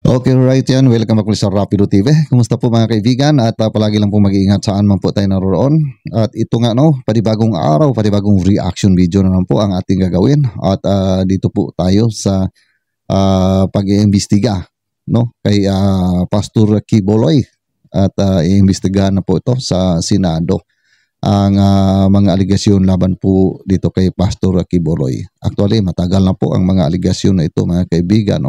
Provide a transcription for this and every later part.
Okay, right yan. Welcome back sa Rapido TV. Kumusta po mga kaibigan? At palagi lang po mag-iingat saan man po tayo naroon. At ito nga panibagong araw, panibagong reaction video na naman po ang ating gagawin. At dito po tayo sa pag-iimbestiga kay Pastor Quiboloy. At iimbestigahan na po ito sa Senado ang mga aligasyon laban po dito kay Pastor Quiboloy. Actually, matagal na po ang mga aligasyon na ito mga kaibigan.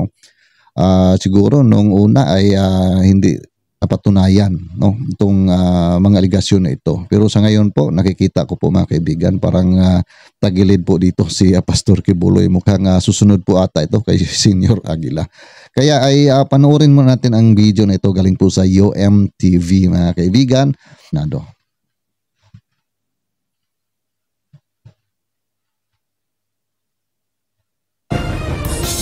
Siguro nung una ay hindi napatunayan itong mga aligasyon na ito. Pero sa ngayon po nakikita ko po mga kaibigan parang tagilid po dito si Pastor Quiboloy. Mukhang susunod po ata ito kay Senior Aguila. Kaya ay panoorin mo natin ang video na ito galing po sa UMTV mga kaibigan. Nado.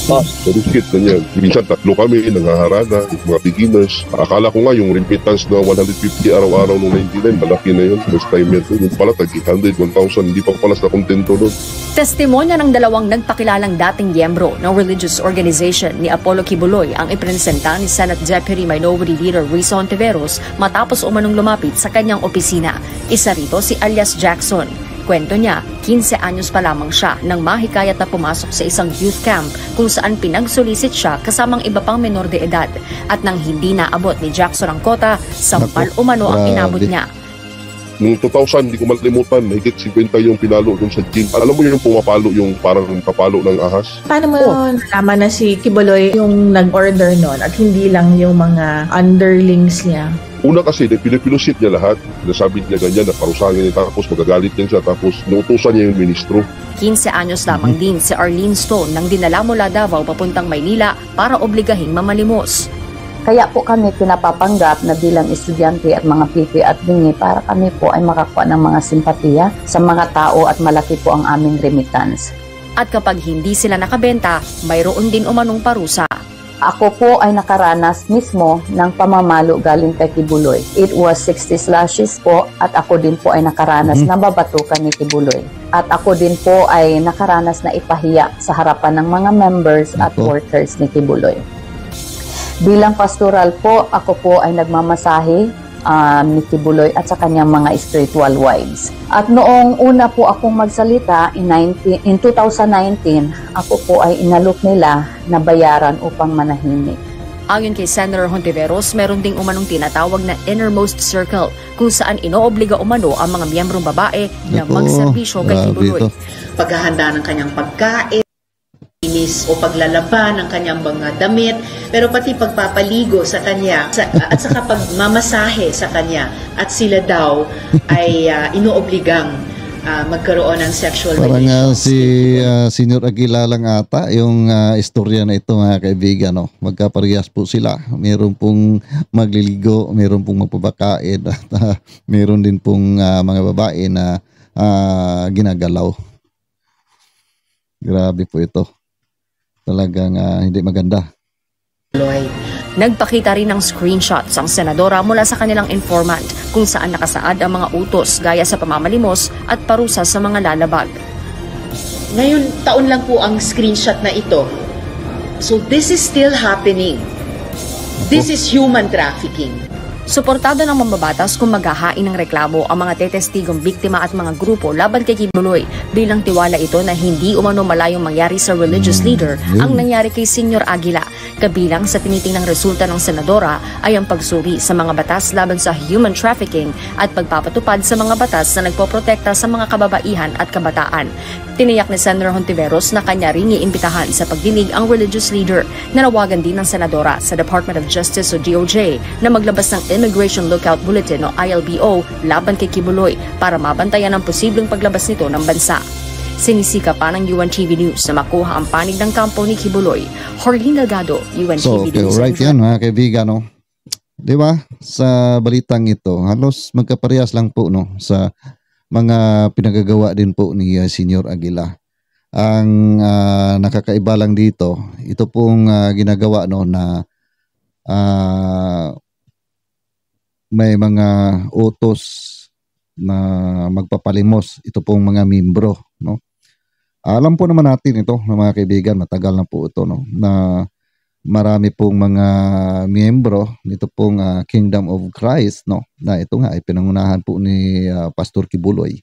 Sarikit na niya. Minsan tatlo kami, nanghaharana, mga beginners. Akala ko nga yung remittance na 150 araw-araw noong 99, malaki na yun. First time yan. Yung pala, tag-800, 1,000, hindi pa pala sa kontento doon. Testimonya ng dalawang nagpakilalang dating miyembro ng religious organization ni Apollo Quiboloy ang ipresenta ni Senate Deputy Minority Leader Risa Hontiveros matapos umanong lumapit sa kanyang opisina. Isa rito si alias Jackson. Kwento niya, 15 anyos pa lamang siya nang mahikayat na pumasok sa isang youth camp kung saan pinagsulisit siya kasamang iba pang menor de edad. At nang hindi naabot ni Jackson ang kota, sampal umano ang inabot niya. Noong 2000, hindi ko malimutan, higit 50 yung pinalo doon sa gym. Alam mo yung pumapalo, yung parang kapalo ng ahas? Paano mo nalaman na si Quiboloy yung nag-order nun at hindi lang yung mga underlings niya? Una kasi, pinipilusit niya lahat. Nasabi niya ganyan, naparusahan niya tapos magagalit niya siya, tapos inuutusan niya yung ministro. 15 anyos lamang din si Arlene Stone nang dinala mula Davao papuntang Maynila para obligahing mamalimos. Kaya po kami pinapapanggap na bilang estudyante at mga pipi at bingi para kami po ay makakuha ng mga simpatiya sa mga tao at malaki po ang aming remittance. At kapag hindi sila nakabenta, mayroon din umanong parusa. Ako po ay nakaranas mismo ng pamamalo galing kay Quiboloy. It was 60 slashes po at ako din po ay nakaranas na babatukan ni Quiboloy. At ako din po ay nakaranas na ipahiya sa harapan ng mga members at workers ni Quiboloy. Bilang pastoral po, ako po ay nagmamasahe ni Quiboloy at sa kanyang mga spiritual wives. At noong una po akong magsalita, in 2019, ako po ay inalok nila na bayaran upang manahimik. Ayon kay Senator Hontiveros, meron ding umanong tinatawag na innermost circle kung saan inoobliga umano ang mga miyembrong babae na magserbisyo kay Quiboloy. Paghahanda ng kanyang pagkain, inis o paglalaban ng kanyang mga damit, pero pati pagpapaligo sa kanya at saka pagmamasahe sa kanya, at sila daw ay inoobligang magkaroon ng sexual relations. Parang si Senior Aguila lang ata yung istorya na ito mga kaibigan. Magkaparehas po sila. Meron pong magliligo, meron pong magpapakain at meron din pong mga babae na ginagalaw. Grabe po ito. Talagang hindi maganda. Nagpakita rin ng screenshots ang senadora mula sa kanilang informant kung saan nakasaad ang mga utos gaya sa pamamalimos at parusa sa mga lalabag. Ngayon, taon lang po ang screenshot na ito. So this is still happening. This is human trafficking. Suportado ng mambabatas kung maghahain ng reklamo ang mga tetestigong biktima at mga grupo laban kay Quiboloy bilang tiwala ito na hindi umano malayong mangyari sa religious leader ang nangyari kay Senior Aguila. Kabilang sa tinitingnang resulta ng senadora ay ang pagsuri sa mga batas laban sa human trafficking at pagpapatupad sa mga batas na nagpoprotekta sa mga kababaihan at kabataan. Tiniyak ni Senator Hontiveros na kanya ring iimbitahan sa pagdinig ang religious leader. Nanawagan din ng senadora sa Department of Justice o DOJ na maglabas ng Immigration Lookout Bulletin o ILBO laban kay Quiboloy para mabantayan ang posibleng paglabas nito ng bansa. Sinisika pa ng UNTV News na makuha ang panig ng kampo ni Quiboloy. Jorlin Delgado, UNTV News. So, right yan mga kaibigan. Di ba? Sa balitang ito, halos magkaparehas lang po sa mga pinagagawa din po ni Senior Aguila. Ang nakakaiba lang dito, ito pong ginagawa na may mga utos na magpapalimos ito pong mga membro. Alam po naman natin ito mga kaibigan, matagal na po ito na marami pong mga miyembro nito pong Kingdom of Christ, no, na ito nga ay pinangunahan po ni Pastor Kibuloy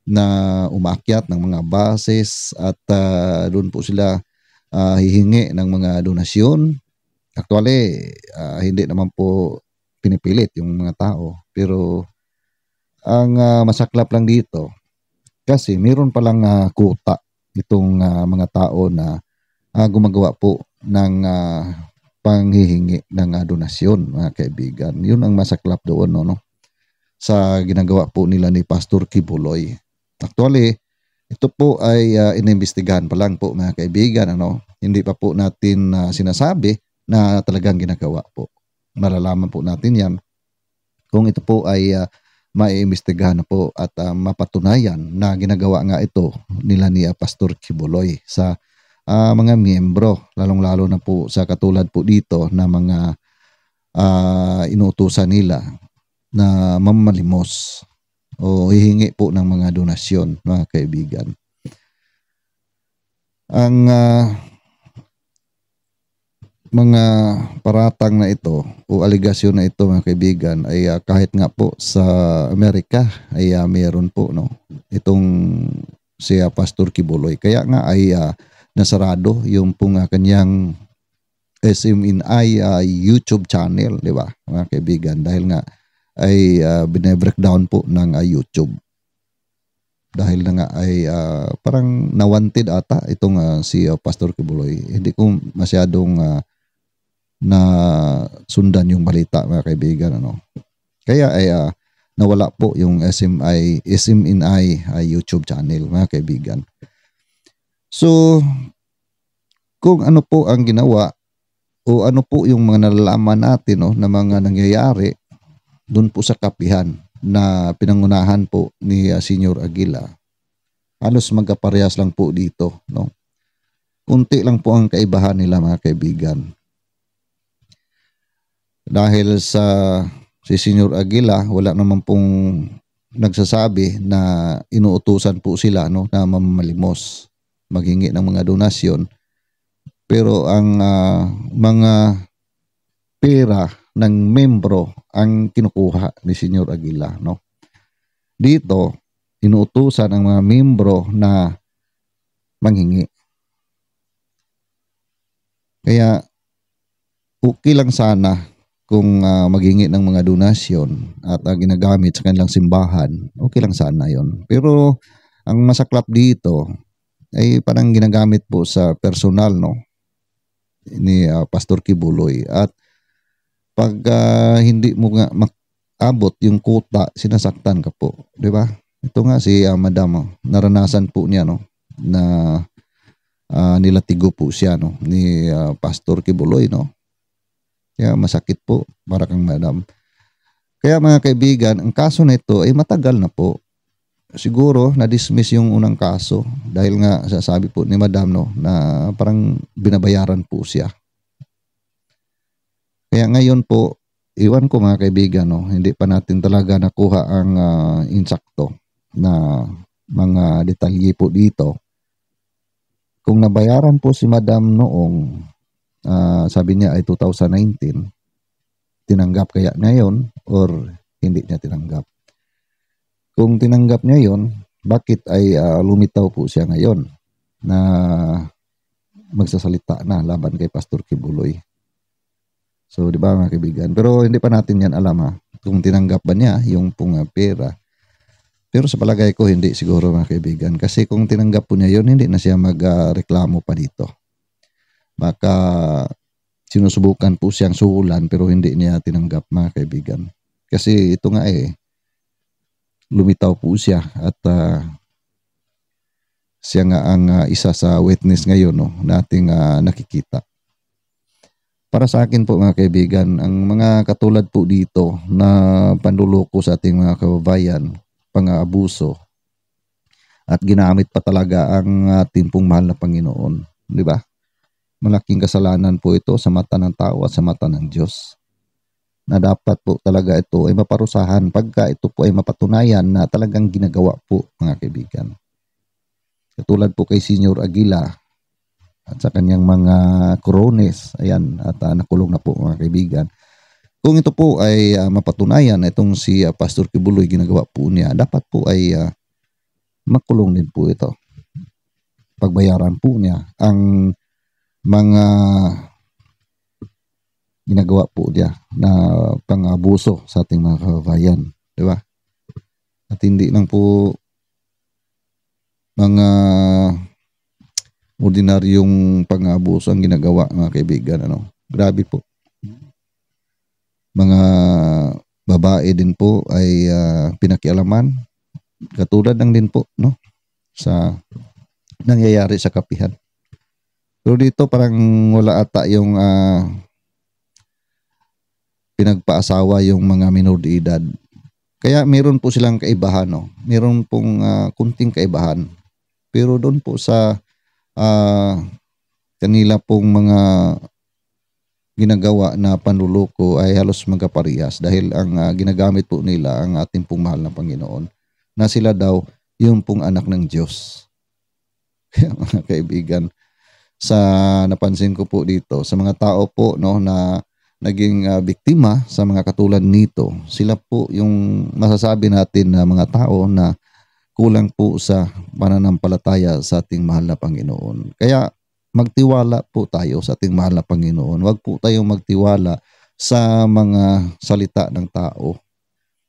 na umakyat ng mga bases at doon po sila hihingi ng mga donasyon. Actually, hindi naman po pinipilit yung mga tao, pero ang masaklap lang dito kasi meron palang kuta itong mga tao na gumagawa po ng panghihingi ng donasyon, mga kaibigan. Yun ang masaklap doon, no? Sa ginagawa po nila ni Pastor Kibuloy. Actually, ito po ay inimbestigahan pa lang po, mga kaibigan, ano? Hindi pa po natin sinasabi na talagang ginagawa po. Malalaman po natin yan kung ito po ay maiimbestigahan na po at mapatunayan na ginagawa nga ito nila ni Pastor Kibuloy sa mga miyembro, lalong-lalo na po sa katulad po dito na mga inuutusan nila na mamalimos o hihingi po ng mga donasyon, mga kaibigan. Ang mga paratang na ito o aligasyon na ito, mga kaibigan, ay kahit nga po sa Amerika ay meron po, no, itong si Pastor Kibuloy. Kaya nga ay nasarado yung pong kanyang SMNI YouTube channel, di ba, mga kaibigan, dahil nga ay bine-breakdown po ng YouTube. Dahil na nga ay parang nawanted ata itong si Pastor Kibuloy. Hindi ko masyadong na sundan yung balita, mga kaibigan, ano. Kaya ay nawala po yung SMNI YouTube channel, mga kaibigan. So, kung ano po ang ginawa o ano po yung mga nalalaman natin, no, na mga nangyayari doon po sa kapihan na pinangunahan po ni Senior Aguila, halos magkaparehas lang po dito, no. Kunti lang po ang kaibahan nila, mga kaibigan. Dahil sa si Senior Aguila, wala naman pong nagsasabi na inuutusan po sila, no, na mamalimos, maghingi ng mga donasyon. Pero ang mga pera ng membro ang kinukuha ni Senior Aguila, no. Dito, inuutusan ang mga membro na manghingi. Kaya okay lang sana kung maghingi ng mga donasyon at ginagamit sa kanilang simbahan, okay lang sana yon. Pero ang masaklap dito ay parang ginagamit po sa personal, no, ni Pastor Kibuloy. At pag hindi mo nga makabot yung kuta, sinasaktan ka po, di ba? Ito nga si Madam, naranasan po niya, no, na nilatigo po siya, no, ni Pastor Kibuloy, no. Kaya masakit po para kang Madam. Kaya, mga kaibigan, ang kaso na ito ay matagal na po. Siguro na-dismiss yung unang kaso dahil nga sasabi po ni Madam, no, na parang binabayaran po siya. Kaya ngayon po, iwan ko, mga kaibigan, no, hindi pa natin talaga nakuha ang insakto na mga detalye po dito. Kung nabayaran po si Madam noong sabi niya ay 2019, tinanggap kaya ngayon or hindi niya tinanggap? Kung tinanggap niya yon, bakit ay lumitaw po siya ngayon na magsasalita na laban kay Pastor Kibuloy? So, di ba, mga kaibigan? Pero hindi pa natin yan alam, kung tinanggap ba niya yung pong pera. Pero sa palagay ko, hindi siguro, mga kaibigan. Kasi kung tinanggap po niya yon, hindi na siya magreklamo pa dito. Baka sinusubukan po siyang suhulan pero hindi niya tinanggap, mga kaibigan. Kasi ito nga lumitaw po siya at siya nga ang isa sa witness ngayon, no, nating nakikita. Para sa akin po, mga kaibigan, ang mga katulad po dito na panluloko sa ating mga kababayan, pang-aabuso, at ginamit pa talaga ang ating pong mahal na Panginoon, di ba? Malaking kasalanan po ito sa mata ng tao at sa mata ng Diyos, na dapat po talaga ito ay maparusahan pagka ito po ay mapatunayan na talagang ginagawa po, mga kaibigan. Katulad po kay Senior Aguila, at sa kanyang mga korones. Ayan, at nakulong na po mga kaibigan. Kung ito po ay mapatunayan, itong si Pastor Kibuloy, ginagawa po niya, dapat po ay makulong din po ito. Pagbayaran po niya ang mga ginagawa po niya na pang-abuso sa ating mga kababayan. Di ba? At hindi lang po mga ordinaryong pang-abuso ang ginagawa mga kaibigan. Grabe po. Mga babae din po ay pinakialaman. Katulad lang din po sa nangyayari sa kapihan. Pero dito parang wala ata yung pinagpaasawa yung mga minor de edad. Kaya meron po silang kaibahan. Meron pong kunting kaibahan. Pero doon po sa kanila pong mga ginagawa na panluloko ay halos magkaparehas dahil ang ginagamit po nila ang ating pong mahal na Panginoon na sila daw yung pong anak ng Diyos. Kaya mga kaibigan, sa napansin ko po dito sa mga tao po na naging biktima sa mga katulad nito, sila po yung masasabi natin na mga tao na kulang po sa pananampalataya sa ating mahal na Panginoon. Kaya magtiwala po tayo sa ating mahal na Panginoon. Huwag po tayong magtiwala sa mga salita ng tao.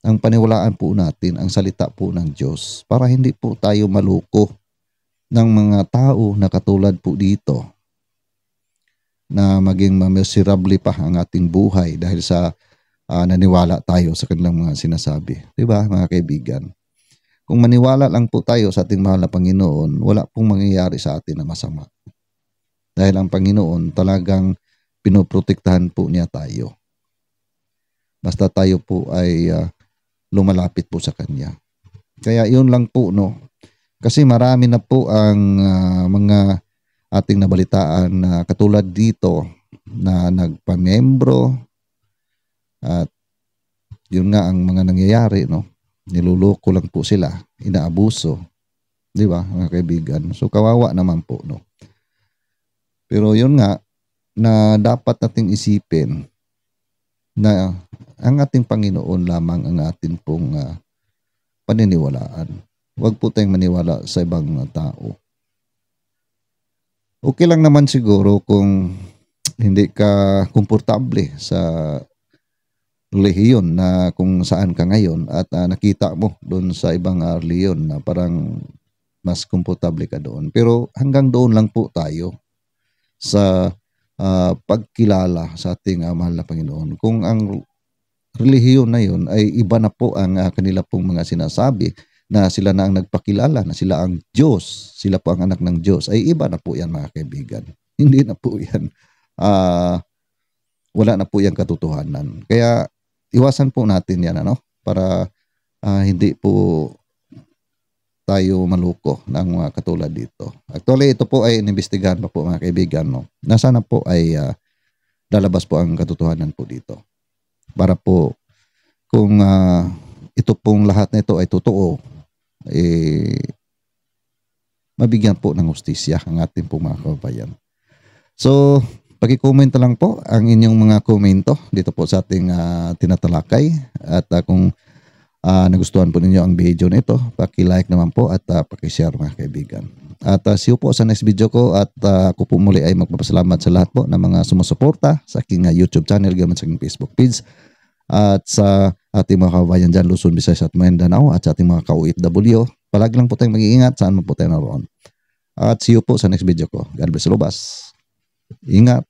Ang paniwalaan po natin ang salita po ng Diyos para hindi po tayo maluko ng mga tao na katulad po dito na maging miserable pa ang ating buhay dahil sa naniwala tayo sa kanilang mga sinasabi. Diba mga kaibigan? Kung maniwala lang po tayo sa ating mahal na Panginoon, wala pong mangyayari sa atin na masama. Dahil ang Panginoon talagang pinoprotektahan po niya tayo. Basta tayo po ay lumalapit po sa Kanya. Kaya yun lang po Kasi marami na po ang mga ating nabalitaan na katulad dito na nagpamembro at yun nga ang mga nangyayari niluloko lang po sila, inaabuso. Di ba mga kaibigan? So kawawa naman po Pero yun nga na dapat nating isipin na ang ating Panginoon lamang ang ating pong paniniwalaan. Huwag po tayong maniwala sa ibang tao. Okay lang naman siguro kung hindi ka komportable sa relihiyon na kung saan ka ngayon at nakita mo doon sa ibang relihiyon na parang mas komportable ka doon. Pero hanggang doon lang po tayo sa pagkilala sa ating mahal na Panginoon. Kung ang relihiyon na yun ay iba na po ang kanila pong mga sinasabi na sila na ang nagpakilala, na sila ang Diyos, sila po ang anak ng Diyos, ay iba na po yan mga kaibigan. Hindi na po yan, wala na po yan katotohanan. Kaya iwasan po natin yan para hindi po tayo maluko ng mga katulad dito. Actually, ito po ay inimbestigahan pa po mga kaibigan. Na sana po ay lalabas po ang katotohanan po dito. Para po kung ito pong lahat na ito ay totoo, mabigyan po ng hustisya ang ating pong mga kababayan. So, pag-i-comment lang po ang inyong mga komento dito po sa ating tinatalakay. At kung nagustuhan po ninyo ang video na ito, paki-like naman po at paki-share mga kaibigan. At see you po sa next video ko at ako po muli ay magpapasalamat sa lahat po ng mga sumusuporta sa aking YouTube channel, gamit sa aking Facebook page at sa ating mga kababayan dyan, Luzon, Visayas at Mindanao at sa ating mga ka-OFW. Palagi lang po tayong mag-iingat saan man po tayo naroon. At see you po sa next video ko. God bless, Lubas. Ingat.